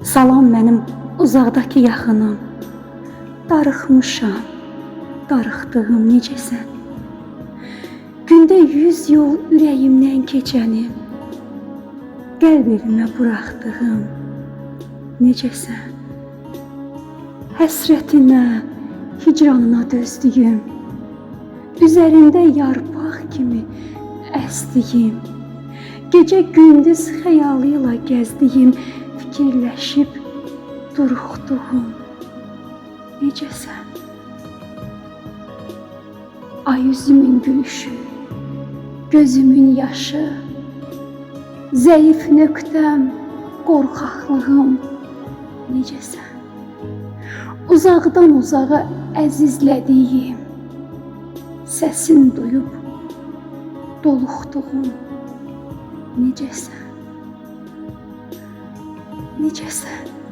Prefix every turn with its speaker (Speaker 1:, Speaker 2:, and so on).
Speaker 1: Salam mənim uzaqdakı yaxınım. Darıxmışam, darıxdığım necəsən? Gündə 100 yol ürəyimdən keçəni, qəlb evimə buraxdığım necəsən? Həsrətinə, hicranına dözdüyüm, üzərində yarpaq kimi əsdiyim, gecə gündüz xəyalıyla gəzdiyim, fikirləşib duruxduğum necəsən? Ay üzümün gülüşü, gözümün yaşı, zəif nöqtəm, qorxaqlığım necəsən? Uzaqdan uzağa əzizlədiyim, səsin duyub doluxduğum necəsən? Necəsən?